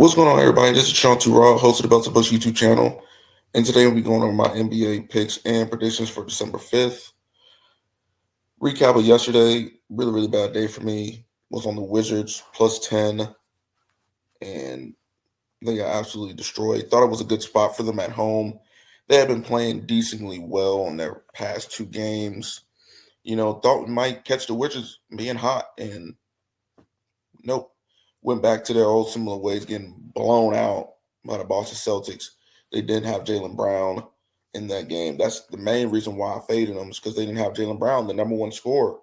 What's going on, everybody? This is Sean Raw, host of the Belts of Bush YouTube channel. And today we'll be going over my NBA picks and predictions for December 5th. Recap of yesterday, really bad day for me. Was on the Wizards plus 10, and they got absolutely destroyed. Thought it was a good spot for them at home. They had been playing decently well in their past two games. Thought we might catch the Wizards being hot, and nope. Went back to their old similar ways, getting blown out by the Boston Celtics. They didn't have Jaylen Brown in that game. That's the main reason why I faded them, is because they didn't have Jaylen Brown, the number one scorer.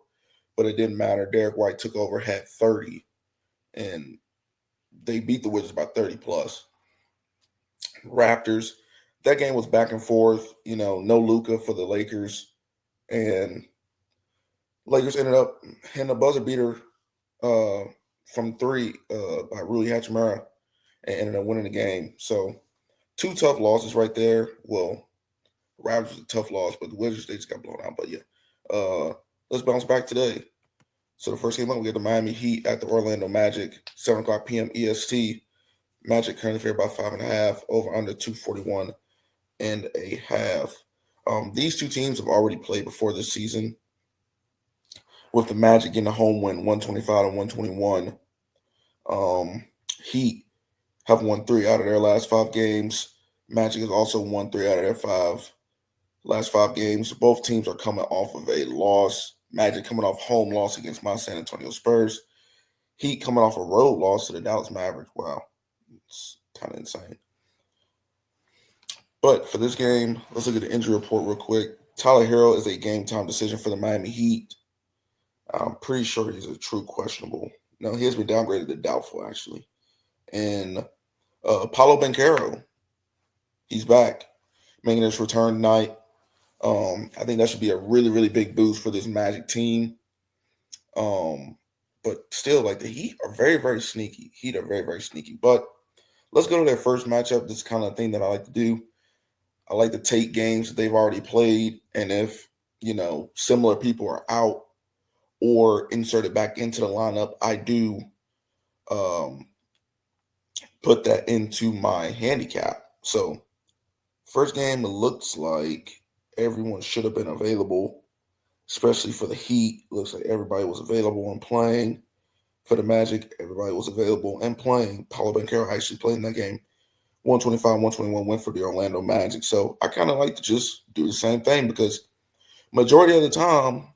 But it didn't matter. Derek White took over, had 30, and they beat the Wizards by 30 plus. Raptors, that game was back and forth. No Luka for the Lakers, and Lakers ended up hitting a buzzer beater from three by Rui Hachimura and ended up winning the game. So two tough losses right there. Well, Raptors was a tough loss, but the Wizards, they just got blown out. But yeah, let's bounce back today. So the first game up, we got the Miami Heat at the Orlando Magic, 7 o'clock p.m. EST. Magic currently favored by 5.5, over under 241 and a half. These two teams have already played before this season, with the Magic getting a home win, 125 and 121. Heat have won 3 out of their last 5 games. Magic has also won 3 out of their last 5 games. Both teams are coming off of a loss. Magic coming off home loss against my San Antonio Spurs. Heat coming off a road loss to the Dallas Mavericks. Wow, it's kind of insane. But for this game, let's look at the injury report real quick. Tyler Herro is a game-time decision for the Miami Heat. I'm pretty sure he's a true questionable. No, he has been downgraded to doubtful, actually. And Paolo Banchero, he's back, making his return tonight. I think that should be a really big boost for this Magic team. But still, like, the Heat are very sneaky. Heat are very sneaky. But let's go to their first matchup. This kind of thing that I like to do. I like to take games that they've already played, and if similar people are out or inserted back into the lineup, I do put that into my handicap. So first game, it looks like everyone should have been available, especially for the Heat. Looks like everybody was available and playing. For the Magic, everybody was available and playing. Paolo Banchero actually played in that game. 125, 121 win for the Orlando Magic. So I kind of like to just do the same thing, because majority of the time,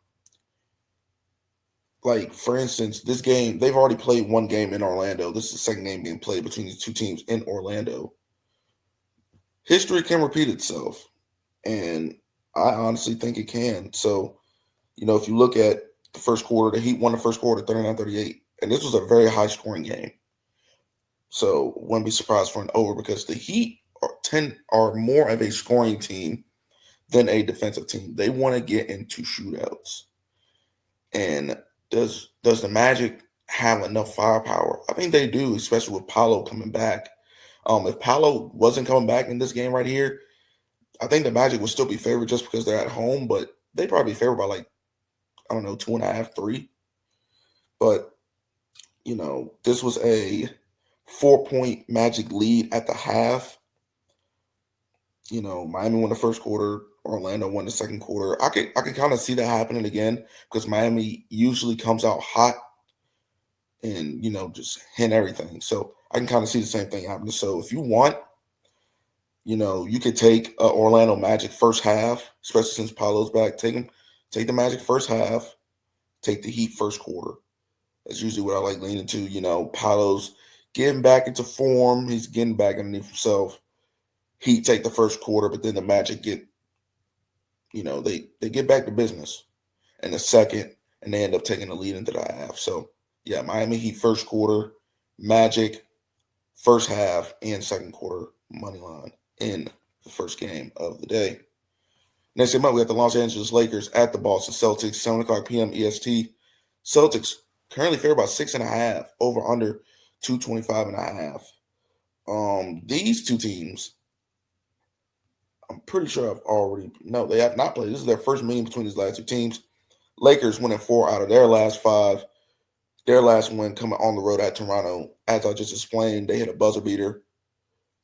like, for instance, this game, they've already played one game in Orlando. This is the second game being played between these two teams in Orlando. History can repeat itself, and I honestly think it can. So, if you look at the first quarter, the Heat won the first quarter 39-38, and this was a very high-scoring game. So, wouldn't be surprised for an over, because the Heat are more of a scoring team than a defensive team. They want to get into shootouts. And does the Magic have enough firepower? I think they do, especially with Paolo coming back. If Paolo wasn't coming back in this game right here, I think the Magic would still be favored just because they're at home, but they'd probably be favored by, like, I don't know, 2.5, 3. But, this was a 4-point Magic lead at the half. Miami won the first quarter, Orlando won the second quarter. I could kind of see that happening again, because Miami usually comes out hot and just hit everything. So I can kind of see the same thing happening. So if you want, you could take Orlando Magic first half, especially since Paolo's back. Take the Magic first half, take the Heat first quarter. That's usually what I like leaning to. Paolo's getting back into form. He's getting back underneath himself. Heat take the first quarter, but then the Magic get, they get back to business in the second, and they end up taking the lead into the half. So, yeah, Miami Heat first quarter, Magic first half and second quarter money line in the first game of the day. Next game up, we got the Los Angeles Lakers at the Boston Celtics, 7 o'clock p.m. EST. Celtics currently favored by 6.5, over under 225.5. These two teams, I'm pretty sure they have not played. This is their first meeting between these last two teams. Lakers winning 4 out of their last 5. Their last win coming on the road at Toronto, as I just explained, they hit a buzzer beater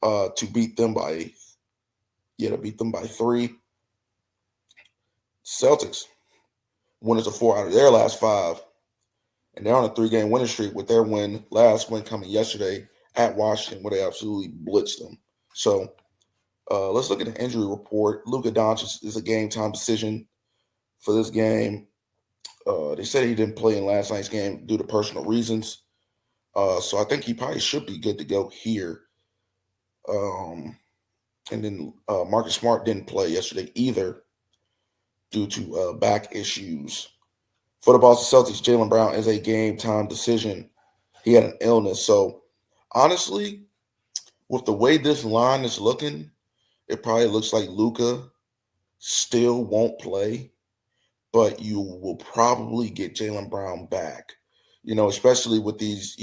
to beat them by 3. Celtics winners of 4 out of their last 5, and they're on a 3-game winning streak with their last win coming yesterday at Washington, where they absolutely blitzed them. So let's look at the injury report. Luka Doncic is a game time decision for this game. They said he didn't play in last night's game due to personal reasons. So I think he probably should be good to go here. And then Marcus Smart didn't play yesterday either due to back issues. For the Boston Celtics, Jaylen Brown is a game time decision. He had an illness. So honestly, with the way this line is looking, it probably looks like Luka still won't play, but you will probably get Jaylen Brown back. Especially with these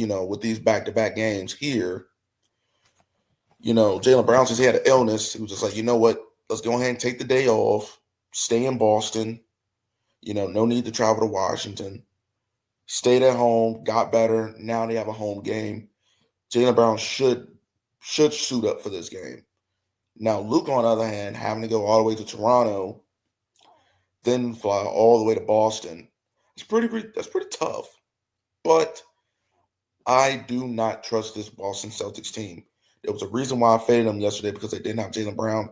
back-to-back games here. Jaylen Brown, since he had an illness, he was just like, you know what? Let's go ahead and take the day off, stay in Boston. No need to travel to Washington. Stayed at home, got better. Now they have a home game. Jaylen Brown should suit up for this game. Now, Luke, on the other hand, having to go all the way to Toronto, then fly all the way to Boston, that's pretty tough. But I do not trust this Boston Celtics team. There was a reason why I faded them yesterday, because they didn't have Jaylen Brown.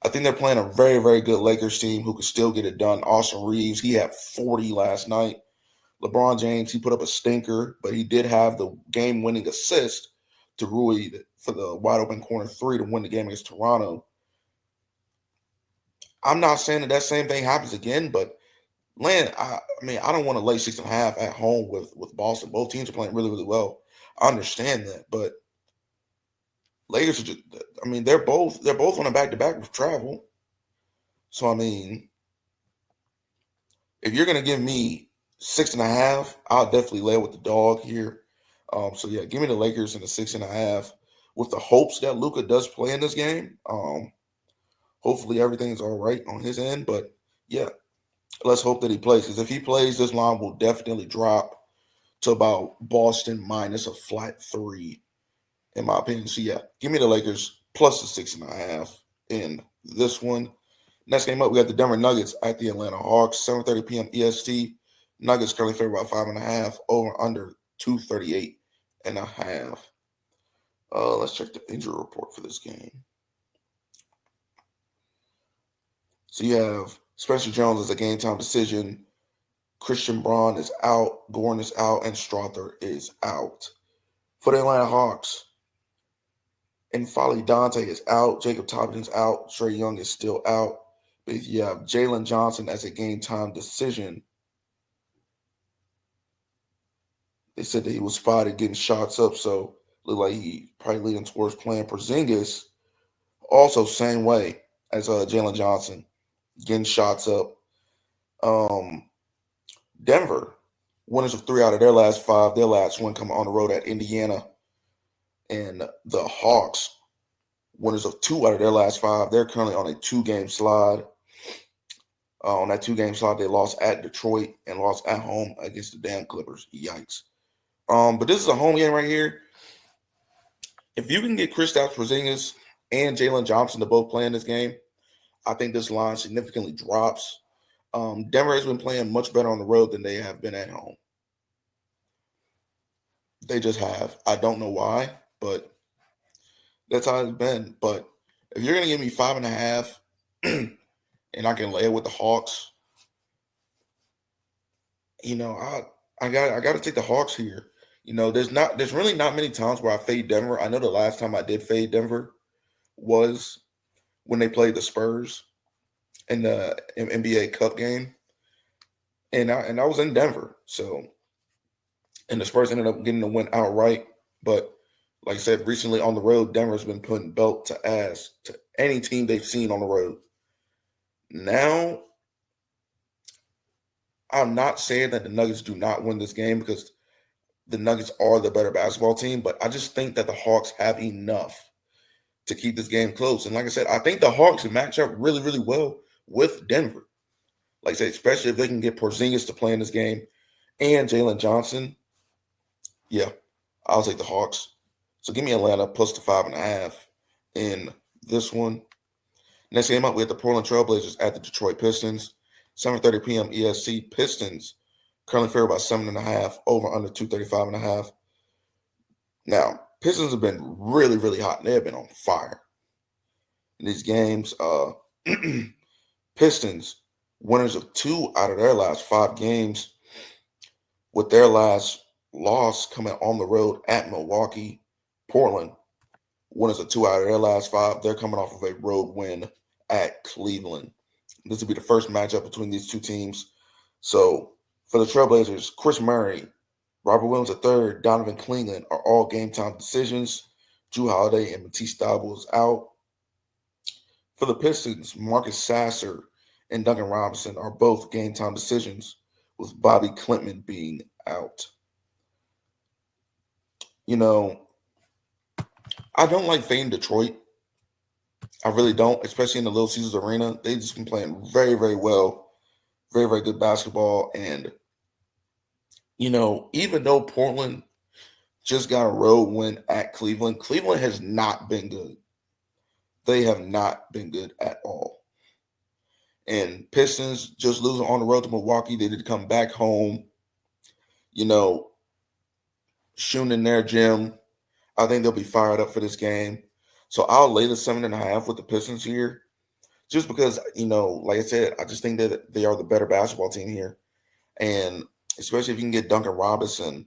I think they're playing a very, very good Lakers team who could still get it done. Austin Reeves, he had 40 last night. LeBron James, he put up a stinker, but he did have the game-winning assist to Rui for the wide-open corner 3 to win the game against Toronto. I'm not saying that same thing happens again, but I don't want to lay 6.5 at home with Boston. Both teams are playing really, really well. I understand that, but Lakers are they're both on a back-to-back with travel. So, if you're going to give me 6.5, I'll definitely lay with the dog here. So, yeah, give me the Lakers in the 6.5 with the hopes that Luka does play in this game. Hopefully everything's all right on his end. But, yeah, let's hope that he plays. Because if he plays, this line will definitely drop to about Boston minus a flat 3. In my opinion. So, yeah, give me the Lakers plus the 6.5 in this one. Next game up, we got the Denver Nuggets at the Atlanta Hawks, 7:30 p.m. EST. Nuggets currently favored by 5.5, over under 238.5. Let's check the injury report for this game. So you have Spencer Jones as a game time decision. Christian Braun is out, Gordon is out, and Strother is out. For the Atlanta Hawks, N'Faly Dante is out. Jacob Toppin's out. Trae Young is still out. But you have Jalen Johnson as a game-time decision. They said that he was spotted getting shots up, so looked like he probably leaning towards playing Porzingis. Also, same way as Jalen Johnson, getting shots up. Denver, winners of 3 out of their last 5. Their last one coming on the road at Indiana. And the Hawks, winners of 2 out of their last 5. They're currently on a 2-game slide. On that 2-game slide, they lost at Detroit and lost at home against the damn Clippers. Yikes. But this is a home game right here. If you can get Kristaps Porzingis and Jalen Johnson to both play in this game, I think this line significantly drops. Denver has been playing much better on the road than they have been at home. They just have. I don't know why, but that's how it's been. But if you're going to give me 5.5 and I can lay it with the Hawks, I got to take the Hawks here. There's really not many times where I fade Denver. I know the last time I did fade Denver was when they played the Spurs in the NBA Cup game, and I was in Denver. So, and the Spurs ended up getting the win outright. But like I said, recently on the road, Denver's been putting belt to ass to any team they've seen on the road. Now, I'm not saying that the Nuggets do not win this game, because the Nuggets are the better basketball team, but I just think that the Hawks have enough to keep this game close. And like I said, I think the Hawks match up really, really well with Denver. Like I said, especially if they can get Porzingis to play in this game and Jalen Johnson. Yeah, I'll take the Hawks. So give me Atlanta plus the 5.5 in this one. Next game up, we have the Portland Trailblazers at the Detroit Pistons. 7:30 p.m. EST. Pistons currently favored by 7.5, over under 235.5. Now, Pistons have been really, really hot. They have been on fire in these games. Pistons, winners of 2 out of their last 5 games, with their last loss coming on the road at Milwaukee. Portland, winners of 2 out of their last 5. They're coming off of a road win at Cleveland. This will be the first matchup between these two teams. So for the Trailblazers, Chris Murray, Robert Williams III, Donovan Cleveland are all game time decisions. Jrue Holiday and Matisse Thybulle is out. For the Pistons, Marcus Sasser and Duncan Robinson are both game time decisions, with Bobby Clinton being out. You know, I don't like fading Detroit. I really don't, especially in the Little Caesars Arena. They've just been playing very, very well, very, very good basketball. And, even though Portland just got a road win at Cleveland, Cleveland has not been good. They have not been good at all. And Pistons just losing on the road to Milwaukee. They did come back home, shooting in their gym. I think they'll be fired up for this game. So I'll lay the 7.5 with the Pistons here. Just because, like I said, I just think that they are the better basketball team here. And especially if you can get Duncan Robinson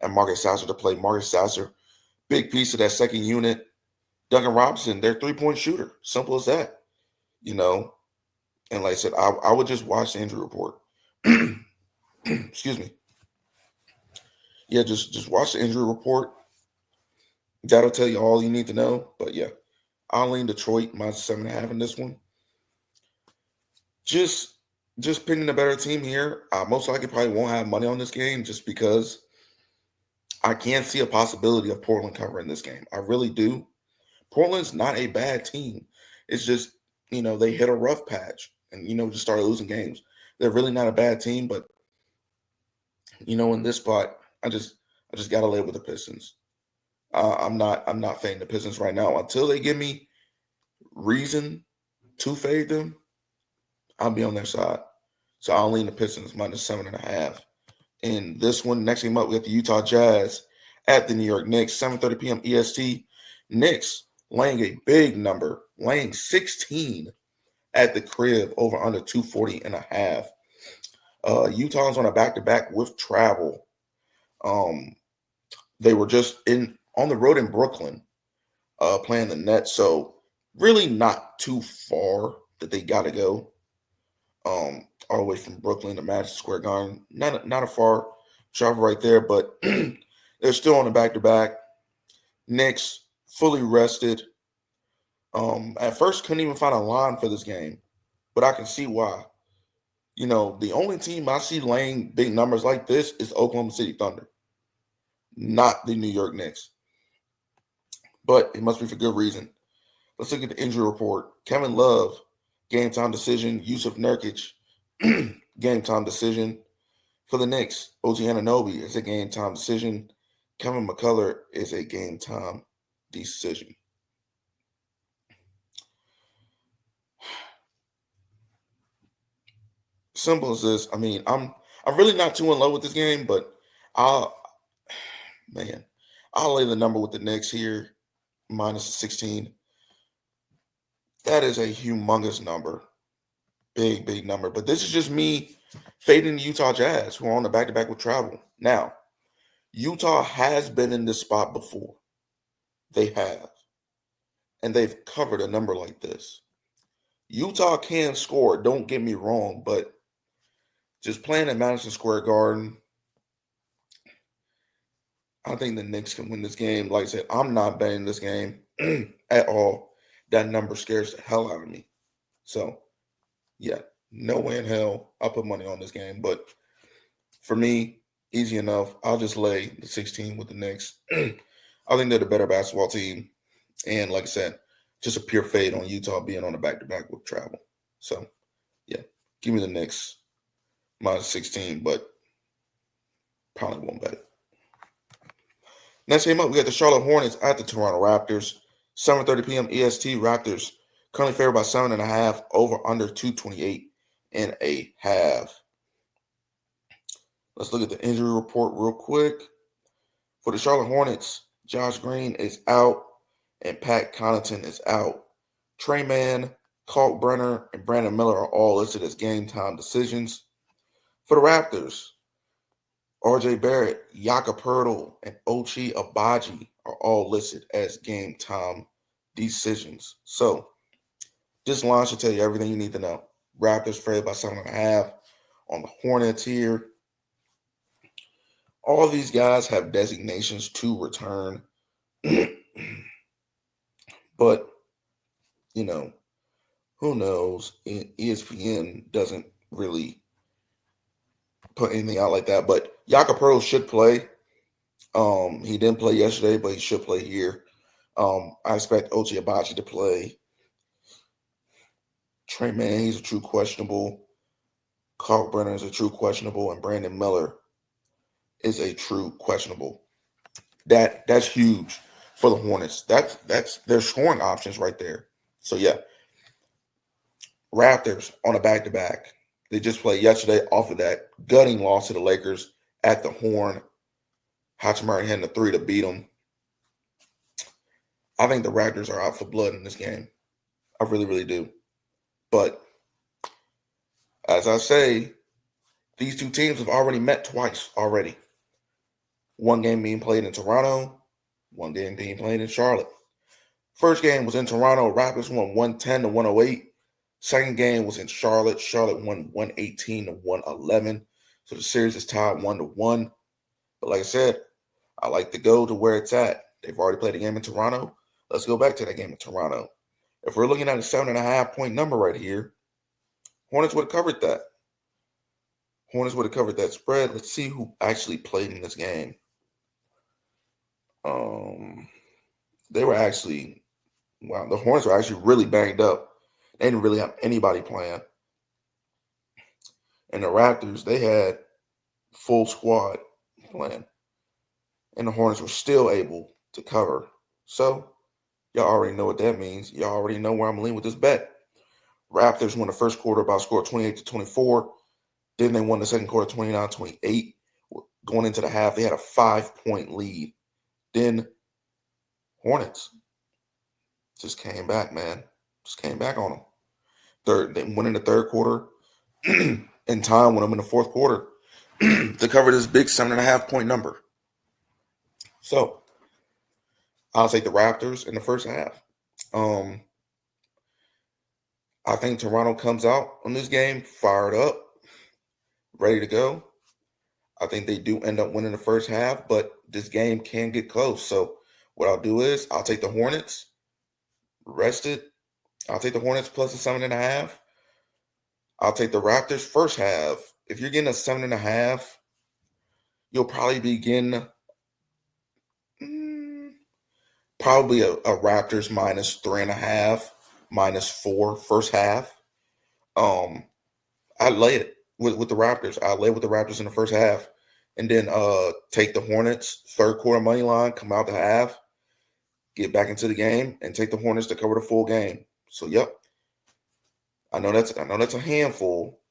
and Marcus Sasser to play. Marcus Sasser, big piece of that second unit. Duncan Robinson, their 3-point shooter. Simple as that. And like I said, I would just watch the injury report. Excuse me. Yeah, just watch the injury report. That'll tell you all you need to know. But yeah, I'll lean Detroit minus 7.5 in this one. Just picking a better team here. I most likely probably won't have money on this game just because I can't see a possibility of Portland covering this game. I really do. Portland's not a bad team. It's just, they hit a rough patch and, just started losing games. They're really not a bad team, but, in this spot, I just got to lay with the Pistons. I'm not fading the Pistons right now. Until they give me reason to fade them, I'll be on their side. So I'll lean the Pistons minus 7.5. In this one, next game up, we have the Utah Jazz at the New York Knicks, 7:30 p.m. EST. Knicks laying a big number, laying 16 at the crib, over under 240.5. Utah's on a back-to-back with travel. They were just on the road in Brooklyn, playing the Nets, so really not too far that they got to go. All the way from Brooklyn to Madison Square Garden. Not a far travel right there, but they're still on the back-to-back. Knicks fully rested. At first, couldn't even find a line for this game, but I can see why. The only team I see laying big numbers like this is Oklahoma City Thunder, not the New York Knicks. But it must be for good reason. Let's look at the injury report. Kevin Love, game time decision. Yusuf Nurkic, game time decision. For the Knicks, OG Anunoby is a game time decision. Kevin McCullough is a game time decision. Simple as this. I mean, I'm really not too in love with this game, but I'll lay the number with the Knicks here, minus 16. That is a humongous number. Big, big number. But this is just me fading the Utah Jazz, who are on the back-to-back with travel. Now, Utah has been in this spot before. They have. And they've covered a number like this. Utah can score, don't get me wrong, but just playing at Madison Square Garden, I think the Knicks can win this game. Like I said, I'm not betting this game at all. That number scares the hell out of me. So, yeah, no way in hell I'll put money on this game. But for me, easy enough. I'll just lay the 16 with the Knicks. I think they're the better basketball team. And like I said, just a pure fade on Utah being on the back-to-back with travel. So, yeah, give me the Knicks minus 16, but probably won't bet it. Next game up, we got the Charlotte Hornets at the Toronto Raptors. 7:30 p.m. EST. Raptors currently favored by 7.5. Over under 228.5. Let's look at the injury report real quick. For the Charlotte Hornets, Josh Green is out and Pat Connaughton is out. Trey Mann, Kalkbrenner, and Brandon Miller are all listed as game time decisions. For the Raptors, RJ Barrett, Jakob Poeltl, and Ochai Agbaji are all listed as game time decisions. So this line should tell you everything you need to know. Raptors favored by 7.5 on the Hornets here. All these guys have designations to return. But, you know, who knows? ESPN doesn't really put anything out like that. But Jakob Poeltl should play. He didn't play yesterday, but he should play here. I expect Ochai Agbaji to play. Trey Mann, he's a true questionable. Kalkbrenner is a true questionable, and Brandon Miller is a true questionable. That's huge for the Hornets. That's their scoring options right there. So yeah, Raptors on a back-to-back. They just played yesterday off of that gutting loss to the Lakers at the Horn. Hachimura hitting the three to beat them. I think the Raptors are out for blood in this game. I really, really do. But as I say, these two teams have already met twice already. One game being played in Toronto, one game being played in Charlotte. First game was in Toronto. Raptors won 110-108. Second game was in Charlotte. Charlotte won 118-111. So the series is tied 1-1. But like I said, I like to go to where it's at. They've already played a game in Toronto. Let's go back to that game in Toronto. If we're looking at a 7.5 point number right here, Hornets would have covered that. Hornets would have covered that spread. Let's see who actually played in this game. They were actually, the Hornets were actually really banged up. They didn't really have anybody playing. And the Raptors, they had full squad playing. And the Hornets were still able to cover. So, y'all already know what that means. Y'all already know where I'm leaning with this bet. Raptors won the first quarter by a score of 28-24. Then they won the second quarter 29-28. Going into the half, they had a 5-point lead. Then Hornets just came back, man. Just came back on them. They went in the third quarter. And time went them in the fourth quarter to cover this big 7.5 point number. So I'll take the Raptors in the first half. I think Toronto comes out on this game fired up, ready to go. I think they do end up winning the first half, but this game can get close. So what I'll do is I'll take the Hornets, rested. I'll take the Hornets plus a 7.5. I'll take the Raptors first half. If you're getting a 7.5, you'll probably be getting probably a Raptors minus 3.5, -4 first half. I lay it with the Raptors. I lay with the Raptors in the first half, and then take the Hornets third quarter money line, come out the half, get back into the game, and take the Hornets to cover the full game. So yep, I know that's a handful,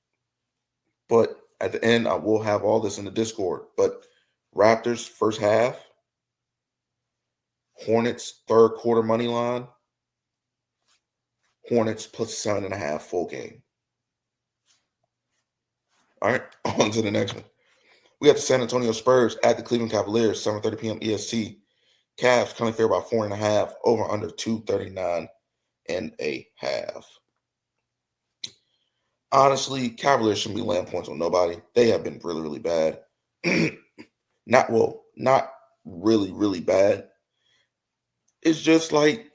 but at the end I will have all this in the Discord. But Raptors first half, Hornets third quarter money line, Hornets plus 7.5 full game. All right, on to the next one. We got the San Antonio Spurs at the Cleveland Cavaliers, 7:30 p.m. EST. Cavs currently fair by 4.5, over under 239.5. Honestly, Cavaliers shouldn't be laying points on nobody. They have been really, really bad. Not really, really bad. It's just like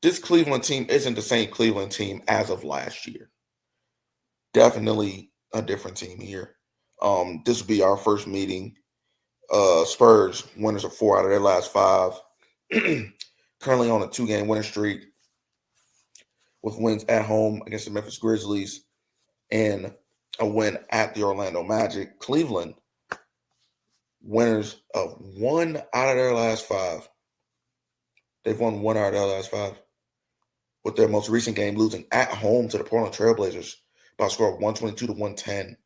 this Cleveland team isn't the same Cleveland team as of last year. Definitely a different team here. This will be our first meeting. Spurs, winners of 4 out of their last 5. Currently on a 2-game winning streak with wins at home against the Memphis Grizzlies and a win at the Orlando Magic. Cleveland winners of 1 out of their last 5. They've won 1 out of their last 5. With their most recent game losing at home to the Portland Trailblazers by a score of 122 to 110.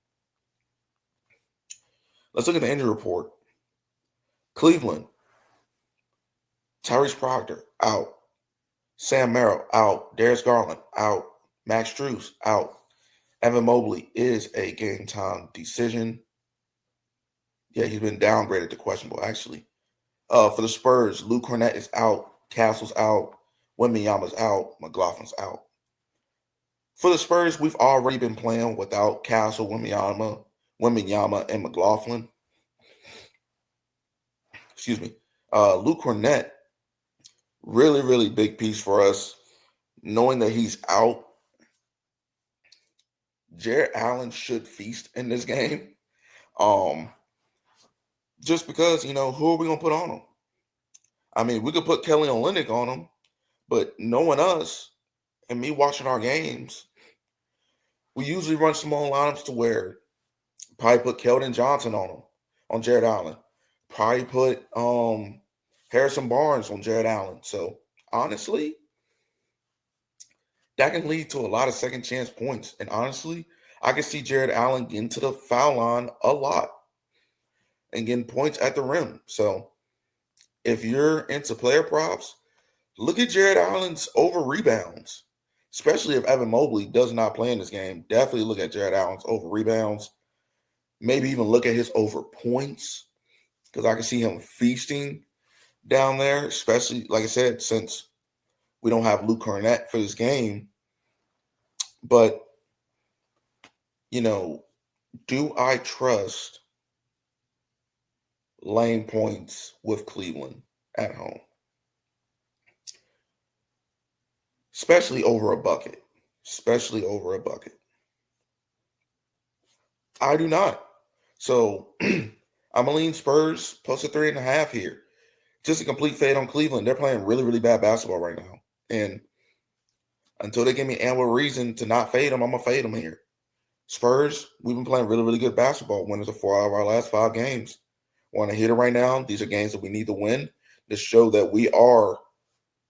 Let's look at the injury report. Cleveland, Tyrese Proctor, out. Sam Merrill, out. Darius Garland, out. Max Strus, out. Evan Mobley is a game-time decision. Yeah, he's been downgraded to questionable, actually. For the Spurs, Luke Cornett is out. Castle's out. Wembanyama's out. McLaughlin's out. For the Spurs, we've already been playing without Castle, Wembanyama, and McLaughlin. Excuse me. Luke Cornett, really, really big piece for us. Knowing that he's out, Jarrett Allen should feast in this game. Just because, who are we going to put on him? I mean, we could put Kelly Olynyk on him, but knowing us and me watching our games, we usually run small lineups to where probably put Keldon Johnson on him, on Jarrett Allen. Probably put Harrison Barnes on Jarrett Allen. So, honestly, that can lead to a lot of second chance points. And honestly, I can see Jarrett Allen getting to the foul line a lot and getting points at the rim. So, if you're into player props, look at Jarrett Allen's over rebounds, especially if Evan Mobley does not play in this game. Definitely look at Jarrett Allen's over rebounds. Maybe even look at his over points, because I can see him feasting down there, especially, like I said, since we don't have Luke Cornett for this game. But, do I trust laying points with Cleveland at home? Especially over a bucket. I do not. So I'm going to lean Spurs plus a 3.5 here. Just a complete fade on Cleveland. They're playing really, really bad basketball right now. And until they give me ample reason to not fade them, I'm going to fade them here. Spurs, we've been playing really, really good basketball. Winners of 4 out of our last 5 games. Want to hit it right now. These are games that we need to win to show that we are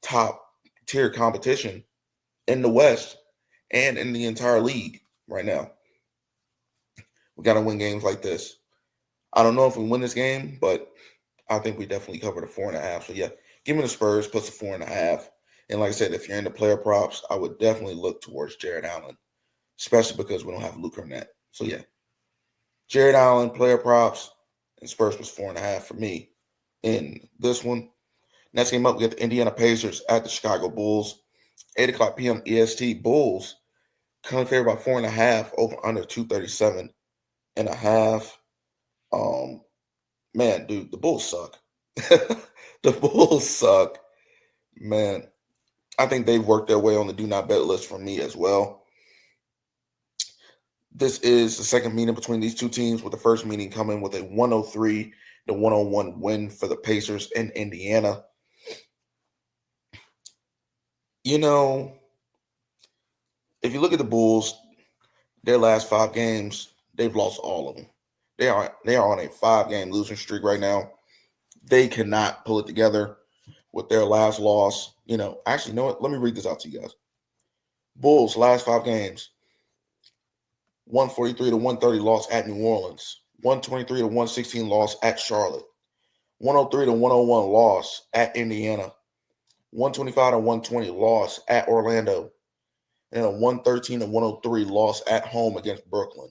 top tier competition in the West and in the entire league right now. We got to win games like this. I don't know if we win this game, but I think we definitely covered a 4.5. So, yeah, give me the Spurs plus a 4.5. And like I said, if you're into player props, I would definitely look towards Jarrett Allen, especially because we don't have Luke Cornett. So, yeah, Jarrett Allen, player props, and Spurs was 4.5 for me in this one. Next game up, we got the Indiana Pacers at the Chicago Bulls. 8 o'clock p.m. EST. Bulls currently favored by 4.5 over under 237.5. Man, dude, the Bulls suck. The Bulls suck. Man, I think they've worked their way on the do not bet list for me as well. This is the second meeting between these two teams, with the first meeting coming with a 103-101 win for the Pacers in Indiana. If you look at the Bulls, their last 5 games, they've lost all of them. They are on a 5-game losing streak right now. They cannot pull it together with their last loss. Actually, you know what? Let me read this out to you guys. Bulls last 5 games: 143-130 loss at New Orleans, 123-116 loss at Charlotte, 103-101 loss at Indiana, 125-120 loss at Orlando, and a 113-103 loss at home against Brooklyn.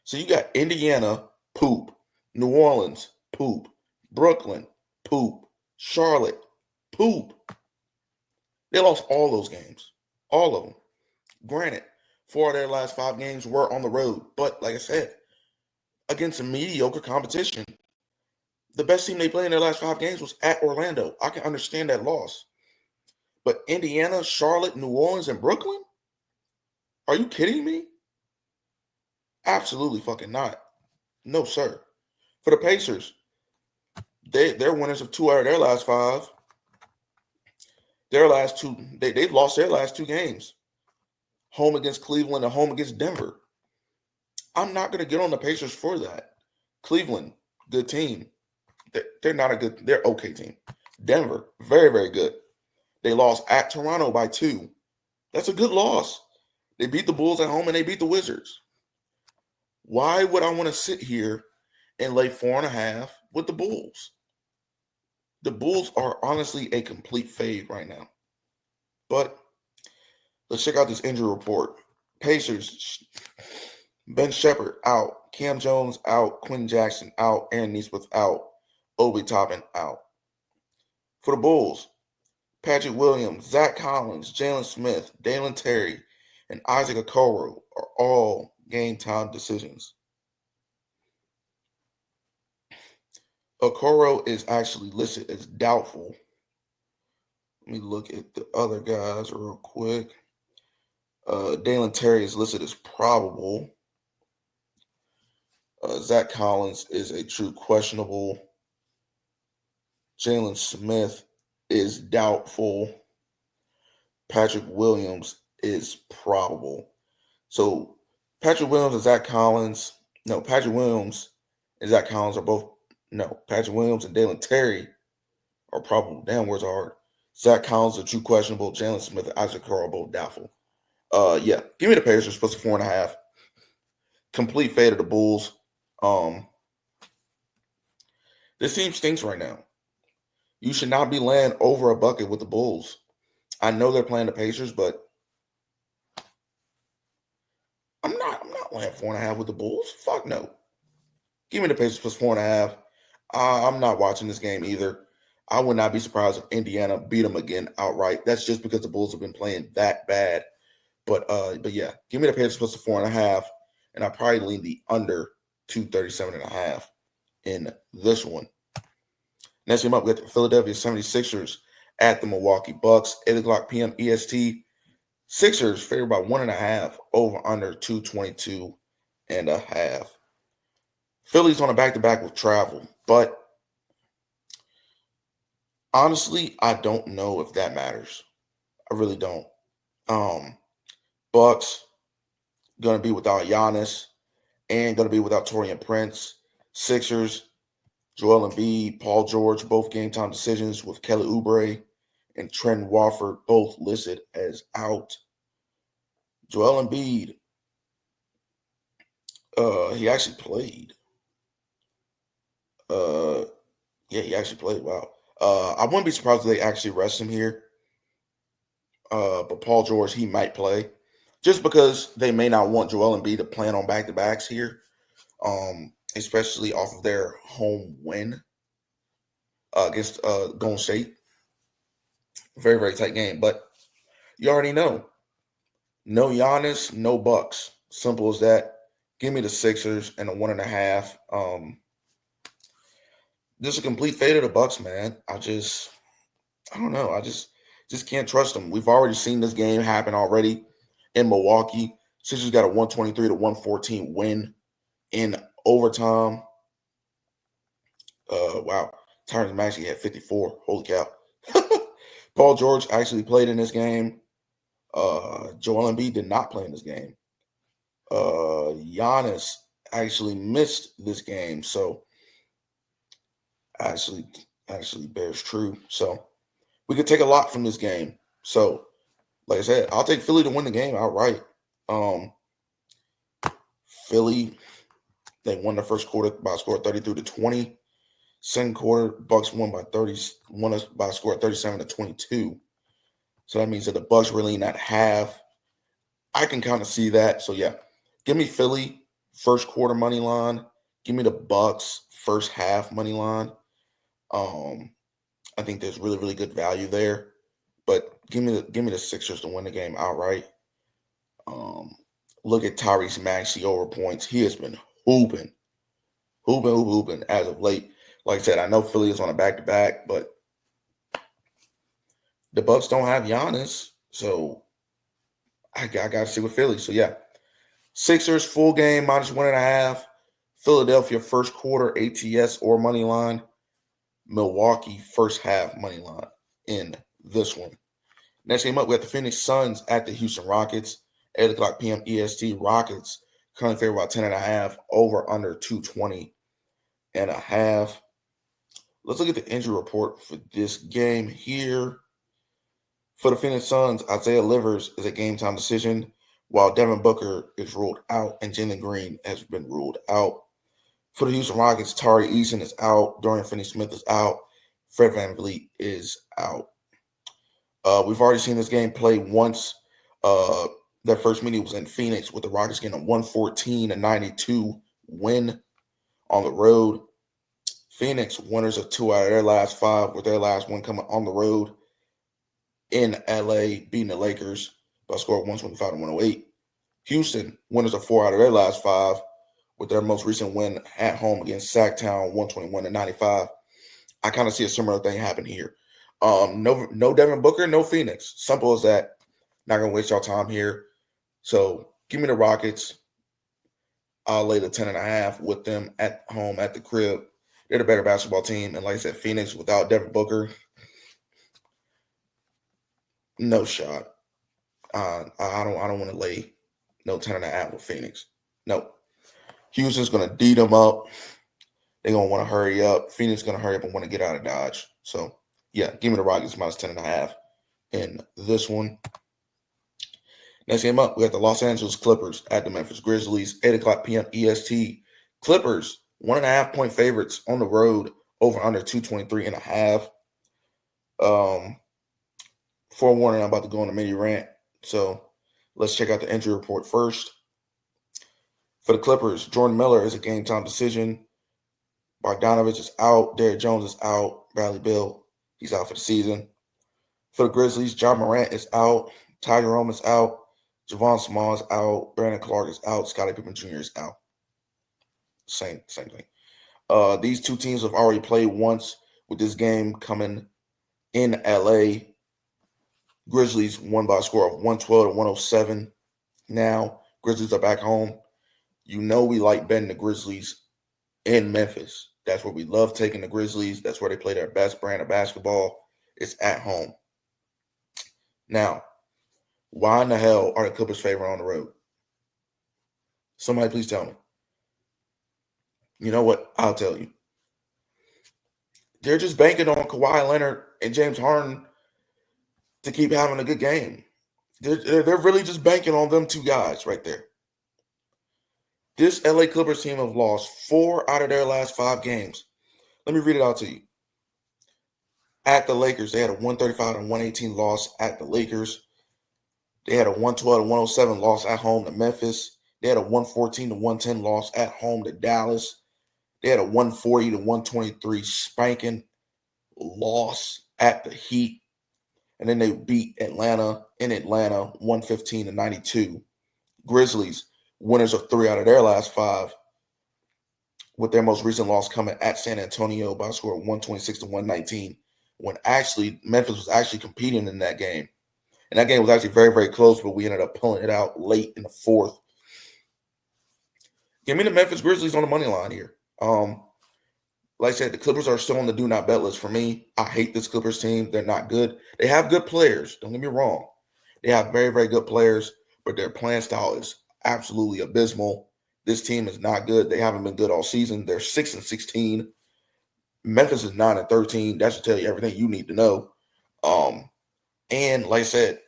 So you got Indiana, poop. New Orleans, poop. Brooklyn, poop. Charlotte, poop. They lost all those games. All of them. Granted, 4 of their last 5 games were on the road. But like I said, against a mediocre competition, the best team they played in their last 5 games was at Orlando. I can understand that loss. But Indiana, Charlotte, New Orleans, and Brooklyn? Are you kidding me? Absolutely fucking not. No, sir. For the Pacers, they're winners of 2 out of their last 5. Their last 2, they've lost their last 2 games. Home against Cleveland and home against Denver. I'm not going to get on the Pacers for that. Cleveland, good team. They're not a good, they're okay team. Denver, very, very good. They lost at Toronto by 2. That's a good loss. They beat the Bulls at home and they beat the Wizards. Why would I want to sit here and lay 4.5 with the Bulls? The Bulls are honestly a complete fade right now. But let's check out this injury report. Pacers, Ben Shepherd out, Cam Jones out, Quinn Jackson out, Aaron Nesmith out, Obi Toppin out. For the Bulls, Patrick Williams, Zach Collins, Jalen Smith, Dalen Terry, and Isaac Okoro are all game time decisions. Okoro is actually listed as doubtful. Let me look at the other guys real quick. Dalen Terry is listed as probable. Zach Collins is a true questionable. Jalen Smith is doubtful. Patrick Williams is probable. So Patrick Williams and Zach Collins, Patrick Williams and Zach Collins are both, Patrick Williams and Dalen Terry are probable. Damn, words are hard. Zach Collins is a true questionable. Jalen Smith and Isaac Okoro are both doubtful. Give me the Pacers plus 4.5. Complete fade of the Bulls. This team stinks right now. You should not be laying over a bucket with the Bulls. I know they're playing the Pacers, but I'm not laying 4.5 with the Bulls. Fuck no. Give me the Pacers plus 4.5. I'm not watching this game either. I would not be surprised if Indiana beat them again outright. That's just because the Bulls have been playing that bad. But yeah, give me the Pacers plus 4.5, and I probably lean the under 237.5 in this one. Next game up, we got the Philadelphia 76ers at the Milwaukee Bucks, 8 o'clock p.m. EST. Sixers favored by 1.5, over under 222.5. Philly's on a back-to-back with travel, but honestly, I don't know if that matters. I really don't. Bucks going to be without Giannis and going to be without Taurean Prince. Sixers, Joel Embiid, Paul George, both game time decisions with Kelly Oubre and Trent Warford both listed as out. Joel Embiid, he actually played. He actually played. Wow. I wouldn't be surprised if they actually rest him here. But Paul George, he might play. Just because they may not want Joel Embiid to plan on back-to-backs here. Especially off of their home win against Golden State. Very, very tight game. But you already know. No Giannis, no Bucks. Simple as that. Give me the Sixers and a 1.5. Just a complete fade of the Bucks, man. I don't know. I just can't trust them. We've already seen this game happen already in Milwaukee. Sixers got a 123-114 win in overtime. Wow. Tyrese Maxey had 54. Holy cow. Paul George actually played in this game. Joel Embiid did not play in this game. Giannis actually missed this game. So actually bears true. So we could take a lot from this game. So like I said, I'll take Philly to win the game outright. Philly, they won the first quarter by a score of 33-20. Second quarter, Bucks won by a score of 37-22. So that means that the Bucks really not half. I can kind of see that. So yeah, give me Philly first quarter money line. Give me the Bucks first half money line. I think there's really, really good value there. But give me the Sixers to win the game outright. Look at Tyrese Maxey over points. He has been hooping as of late. Like I said, I know Philly is on a back-to-back, but the Bucks don't have Giannis, so I got to see with Philly. So yeah, Sixers full game minus 1.5. Philadelphia first quarter ATS or money line. Milwaukee first half money line in this one. Next game up, we have the Phoenix Suns at the Houston Rockets. 8 o'clock p.m. EST. Rockets currently favored by 10.5, over under 220. and a half. Let's look at the injury report for this game here. For the Phoenix Suns, Isaiah Livers is a game-time decision, while Devin Booker is ruled out and Jalen Green has been ruled out. For the Houston Rockets, Tari Eason is out. Dorian Finney-Smith is out. Fred VanVleet is out. We've already seen this game play once. Their first meeting was in Phoenix with the Rockets getting a 114-92 win on the road. Phoenix, winners of 2 out of their last 5, with their last one coming on the road in LA, beating the Lakers by a score of 125-108. Houston, winners of 4 out of their last 5, with their most recent win at home against Sacktown, 121-95. I kind of see a similar thing happen here. No Devin Booker, no Phoenix. Simple as that. Not going to waste y'all time here. So give me the Rockets. I'll lay the 10.5 with them at home at the crib. They're the better basketball team. And like I said, Phoenix without Devin Booker, no shot. I don't want to lay no 10.5 with Phoenix. No. Houston's going to D them up. They're going to want to hurry up. Phoenix is going to hurry up and want to get out of Dodge. So, yeah, give me the Rockets minus 10.5 in this one. Next game up, we got the Los Angeles Clippers at the Memphis Grizzlies, 8 o'clock p.m. EST. Clippers, 1.5-point favorites on the road, over under 223.5. Forewarning, I'm about to go on a mini rant. So let's check out the injury report first. For the Clippers, Jordan Miller is a game-time decision. Bogdanovich is out. Derrick Jones is out. Bradley Beal, he's out for the season. For the Grizzlies, John Morant is out. Ty Jerome is out. Javon Small is out. Brandon Clark is out. Scottie Pippen Jr. is out. Same thing. These two teams have already played once, with this game coming in LA. Grizzlies won by a score of 112-107. Now, Grizzlies are back home. You know we like betting the Grizzlies in Memphis. That's where we love taking the Grizzlies. That's where they play their best brand of basketball. It's at home. Now, why in the hell are the Clippers favored on the road? Somebody please tell me. You know what? I'll tell you. They're just banking on Kawhi Leonard and James Harden to keep having a good game. They're really just banking on them two guys right there. This LA Clippers team have lost 4 out of their last 5 games. Let me read it out to you. At the Lakers, they had a 135-118 loss at the Lakers. They had a 112-107 loss at home to Memphis. They had a 114-110 loss at home to Dallas. They had a 140-123 spanking loss at the Heat. And then they beat Atlanta in Atlanta 115-92. Grizzlies, winners of 3 out of their last 5, with their most recent loss coming at San Antonio by a score of 126-119, when actually Memphis was actually competing in that game. And that game was actually very, very close, but we ended up pulling it out late in the 4th. Give me the Memphis Grizzlies on the money line here. Like I said, the Clippers are still on the do not bet list for me. I hate this Clippers team. They're not good. They have good players. Don't get me wrong. They have very, very good players, but their playing style is absolutely abysmal. This team is not good. They haven't been good all season. They're 6-16. Memphis is 9-13. That should tell you everything you need to know. And like I said,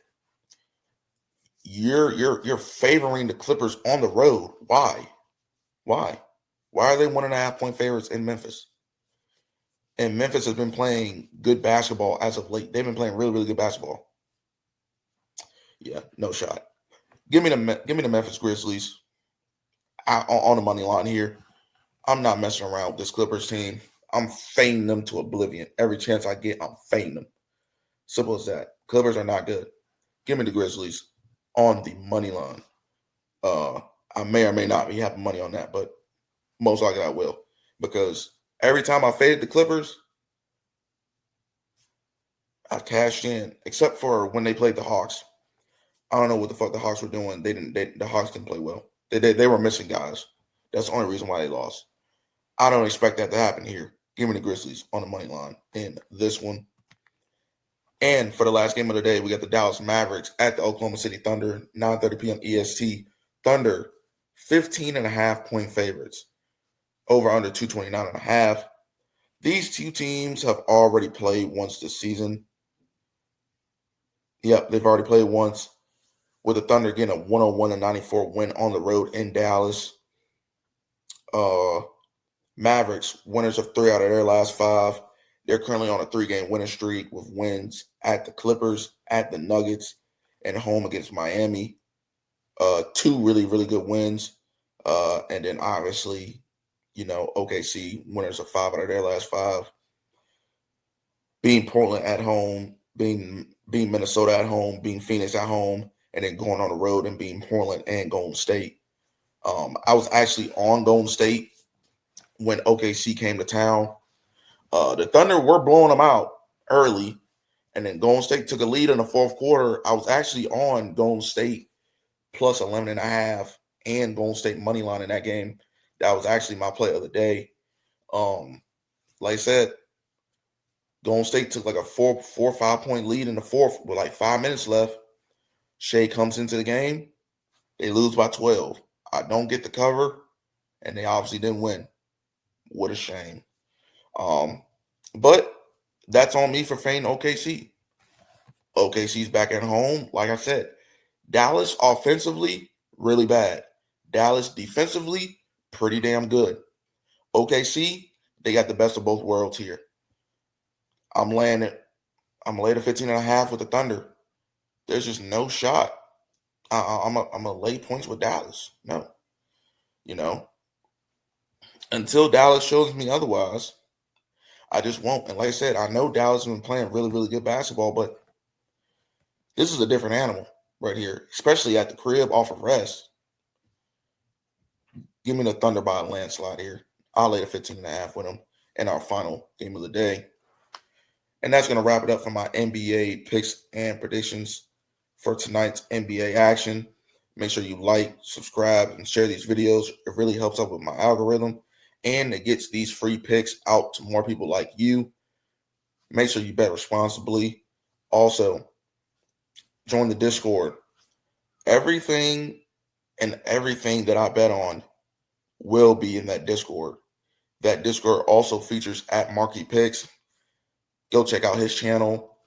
you're favoring the Clippers on the road. Why? Why are they 1.5-point favorites in Memphis? And Memphis has been playing good basketball as of late. They've been playing really, really good basketball. Yeah, no shot. Give me the Memphis Grizzlies on the money line here. I'm not messing around with this Clippers team. I'm fading them to oblivion. Every chance I get, I'm fading them. Simple as that. Clippers are not good. Give me the Grizzlies on the money line. I may or may not be having money on that, but most likely I will. Because every time I faded the Clippers, I've cashed in, except for when they played the Hawks. I don't know what the fuck the Hawks were doing. The Hawks didn't play well. They were missing guys. That's the only reason why they lost. I don't expect that to happen here. Give me the Grizzlies on the money line in this one. And for the last game of the day, we got the Dallas Mavericks at the Oklahoma City Thunder, 9:30 p.m. EST. Thunder, 15.5-point favorites. Over under 229.5. These two teams have already played once this season. Yep, they've already played once, with the Thunder getting a 101-94 win on the road in Dallas. Mavericks, winners of 3 out of their last 5. They're currently on a 3-game winning streak with wins at the Clippers, at the Nuggets, and home against Miami. 2 really, really good wins. And then obviously, OKC, winners of 5 out of their last 5. Being Portland at home, being Minnesota at home, being Phoenix at home, and then going on the road and being Portland and Golden State. I was actually on Golden State when OKC came to town. The Thunder were blowing them out early, and then Golden State took a lead in the fourth quarter. I was actually on Golden State plus 11.5 and Golden State money line in that game. That was actually my play of the day. Like I said, Golden State took like a 4 or 5 point lead in the fourth with like 5 minutes left. Shea comes into the game. They lose by 12. I don't get the cover, and they obviously didn't win. What a shame. But that's on me for fading OKC. OKC's back at home. Like I said, Dallas offensively, really bad. Dallas defensively, pretty damn good. OKC, they got the best of both worlds here. I'm laying the 15.5 with the Thunder. There's just no shot. I'm a lay points with Dallas. No. Until Dallas shows me otherwise, I just won't. And like I said, I know Dallas has been playing really, really good basketball, but this is a different animal right here, especially at the crib off of rest. Give me the Thunder by a landslide here. I'll lay the 15.5 with them in our final game of the day. And that's going to wrap it up for my NBA picks and predictions for tonight's NBA action. Make sure you like, subscribe, and share these videos. It really helps out with my algorithm, and it gets these free picks out to more people like you. Make sure you bet responsibly. Also, join the Discord. Everything that I bet on will be in that Discord. That Discord also features at Marky Picks. Go check out his channel.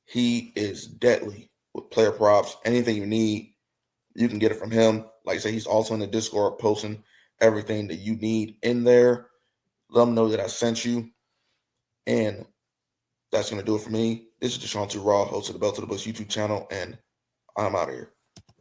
He is deadly with player props. Anything you need, you can get it from him. Like I say, he's also in the Discord posting everything that you need in there. Let them know that I sent you. And that's going to do it for me. This is Deshaun 2 Raw, host of the Bell to the Bush YouTube channel, and I'm out of here.